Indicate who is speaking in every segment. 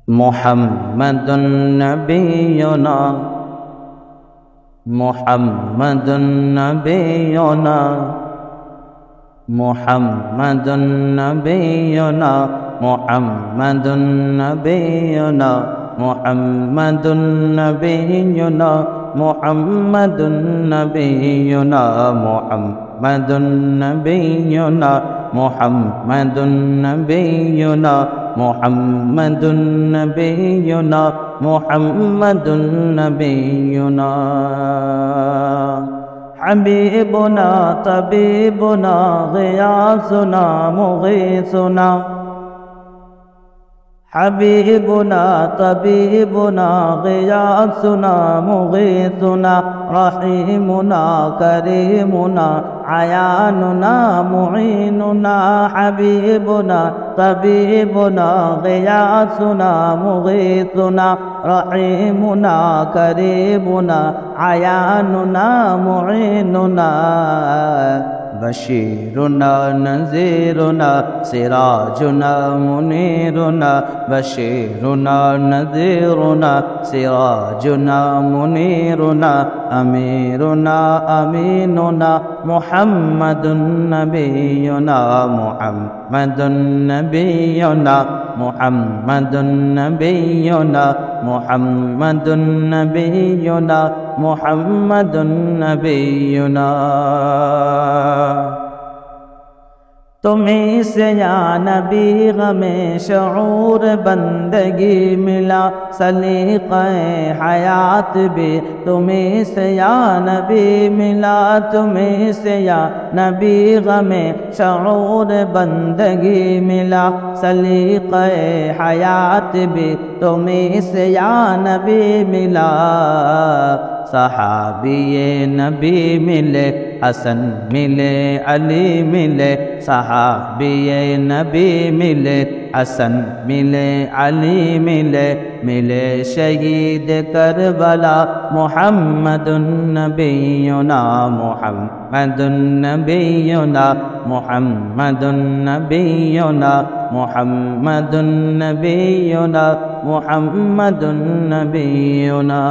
Speaker 1: मुहम्मदुन नबियुना मुहम्मदुन नबियुना मुहम्मदुन नबियुना मुहम्मदुन नबियुना मुहम्मदुन नबियुना मुहम्मदुन नबियुना मुहम्मदुन नबियुना मुहम्मदुन नबियुना मुहम्मदुन नबियुना मुहम्मदुन नबियुना हबीबुना तबीबुना गियासुना मुगीसुना हबीबुना तबीबुना गियासुना मुगीसुना रहीमुना करीमुना आयानुना मुईनुना हबीबुना तबीबुना गियासुना मुगीसुना रहीमुना करीमुना आयानुना मुईनुना बशीरुना नज़ीरुना सिराजुना मुनीरुना बशीरुना नज़ीरुना सिराजुना मुनीरुना अमीरुना अमीनुना मुहम्मदुन नबियुना मुहम्मदुन नबियुना मुहम्मदुन नबियुना मुहम्मदुन नबियुना मुहम्मदुन नबियुना तुम्हीं से या नबी हमें शऊर बंदगी मिला सलीक़े हयात भी तुम्हीं से या नबी मिला तुम्हीं से या नबी हमें शऊर बंदगी मिला सलीक़े हयात भी तुम्हीं से या नबी मिला सहाबिये नबी मिले हसन मिले अली मिले सहाबिये नबी मिले हसन मिले अली मिले मिले शहीद करबला मुहम्मदुन नबियुना मुहम्मदुन नबियुना मुहम्मदुन नबियुना मुहम्मदुन नबियुना मुहम्मदुन नबियुना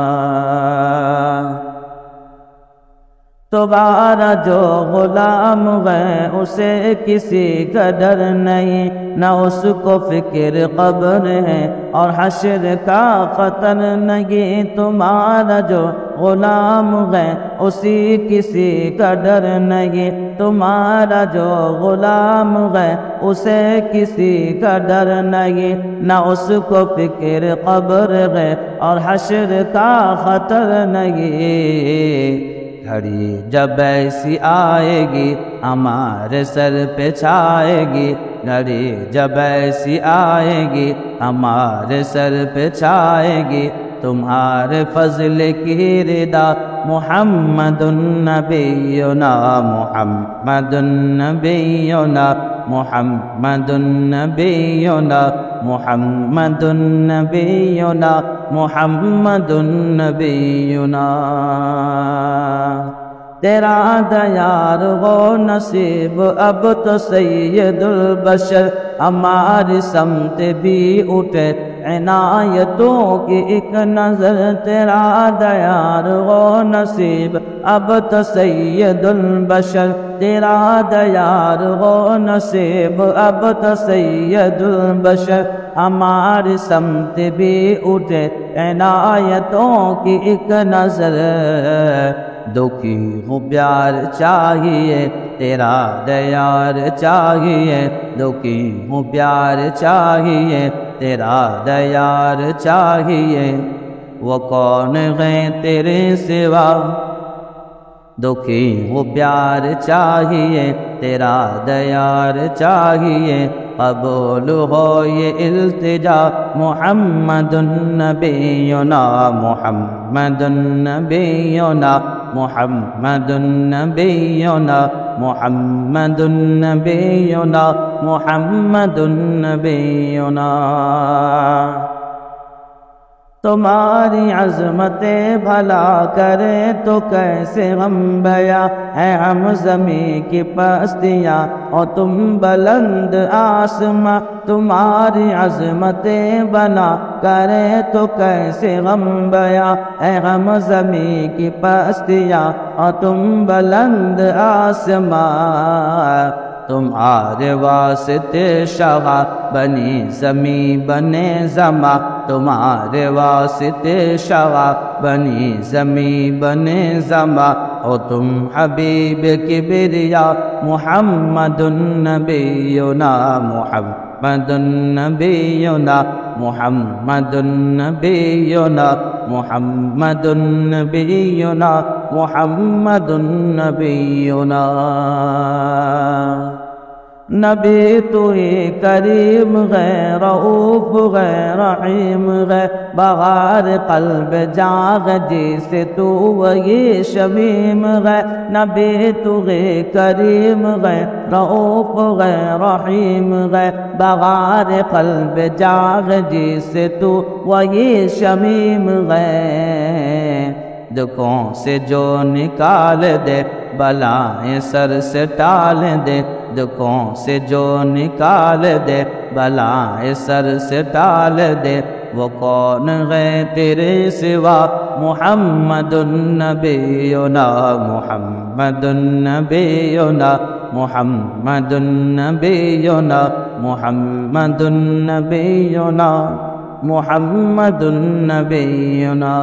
Speaker 1: तुम्हारा जो गुलाम है उसे किसी का डर नहीं न उसको फिक्र कब्र है और हश्र का खतर नहीं तुम्हारा जो गुलाम है उसी किसी का डर नहीं तुम्हारा जो गुलाम है उसे किसी का डर नहीं न उसको फिक्र कब्र है और हश्र का खतर नहीं घड़ी जब ऐसी आएगी हमारे सर पे छाएगी घड़ी जब ऐसी आएगी हमारे सर पे छाएगी तुम्हारे फजल की रिदा मुहम्मदुन नबियुना मुहम्मदुन नबियुना मुहम्मदुन नबियुना मुहम्मदुन नबियुना मुहम्मदुन नबियुना तेरा दयार वो नसीब अब तो सैयदुल बशर हमारी समत भी उठे इनायतों की एक नजर तेरा दयार वो नसीब अब तो सैयदुल बशर तेरा दयार वो नसीब अब तो सैयदुल बशर हमारी समत भी उठे इनायतों की एक नजर दुखी हूँ प्यार चाहिए तेरा दयार चाहिए दुखी हूँ प्यार चाहिए तेरा दयार चाहिए वो कौन है तेरे सिवा दुखी हूँ प्यार चाहिए तेरा दयार चाहिए कबूल हो ये इल्तिजा मुहम्मदुन नबियुना मुहम्मदुन नबियुना मुहम्मदुन नबियुना मुहम्मदुन नबियुना मुहम्मदुन नबियुना तुम्हारी अज़मते भला करे तो कैसे हम बया है हम ज़मीं की पस्तियाँ और तुम बुलंद आसमां। तुम्हारी अज़मते भला करे तो कैसे हम बया है हम ज़मीं की पस्तियाँ और तुम बुलंद आसमां। तुम्हारे वास्ते शगा बनी ज़मी बने ज़मा। तुम्हारे वास्ते शगा बनी ज़मी बने ज़मा। ओ तुम हबीब किबरिया मुहम्मदुन नबियुना मुहम्मदुन नबियुना मुहम्मदुन नबियुना मुहम्मदुन नबियुना मुहम्मदुन नबियुना। नबी तू ही करीम गे रऊफ गे रहीम गे बगार कल्ब जाग जिसे तू वही शमीम गे। नबी तू गे करीम गे रऊफ गे रहीम गे बगार कल्ब जाग जिसे तू वही शमीम गे। दुखों से जो निकाल दे बलाएं सर से टाल दे। दुखों से जो निकाल दे बलाएं सर से टाल दे। वो कौन है तेरे सिवा मुहम्मदुन नबियुना मुहम्मदुन नबियुना मुहम्मदुन नबियुना मुहम्मदुन नबियुना मुहम्मदुन नबियुना।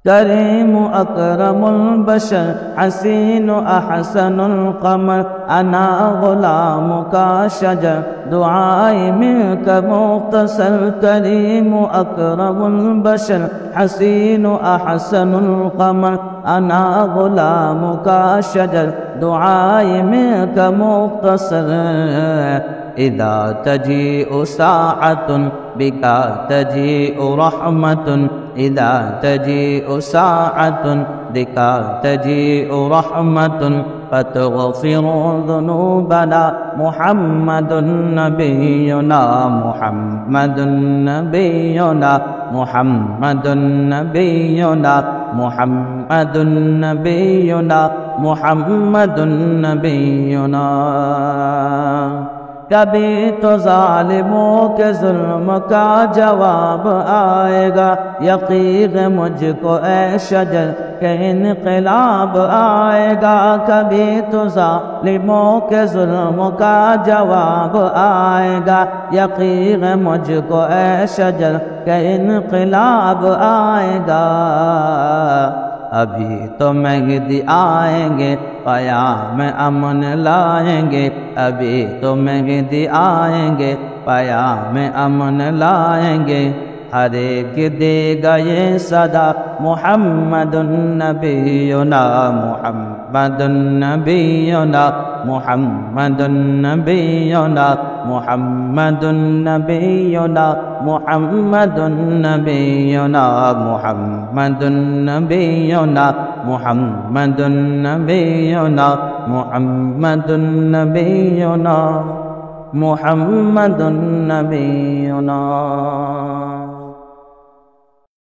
Speaker 1: करीम अकरमुल बशर हसीन अहसनुल कमर अना गुलाम का शजर दुआए मिलका मुख्तसर। करीम अकरमुल बशर हसीन अहसनुल कमर अना गुलाम का शजर दुआए मिलका मुख्तसर। इदा तजीउ साअतुन बिका तजीउ रहमतुन। इदा तजीउ साअतुन बिका तजीउ रहमतुन फतगफिरु ज़ुनूबना मुहम्मदुन नबियुना मुहम्मदुन नबियुना मुहम्मदुन नबियुना मुहम्मदुन नबियुना मुहम्मदुन नबियुना। कभी तो जालिमों के जुल्म का जवाब आएगा। यकीन मुझको ए शजर के इनक़िलाब आएगा। कभी तो जालिमों के जुल्म का जवाब आएगा। यकीन मुझको ए शजर के इनक़िलाब आएगा। अभी तो मेहदी आएंगे क़याम अमन लाएंगे। अभी तो मेहदी आएंगे क़याम अमन लाएंगे। हर एक देगा ये सदा मुहम्मदुन नबियुना मुहम्मदुन नबियुना मुहम्मदुन नबियुना मुहम्मदुन नबियुना मुहम्मदुन नबियुना मुहम्मदुन नबियुना मुहम्मदुन नबियुना मुहम्मदुन नबियुना मुहम्मदुन नबियुना।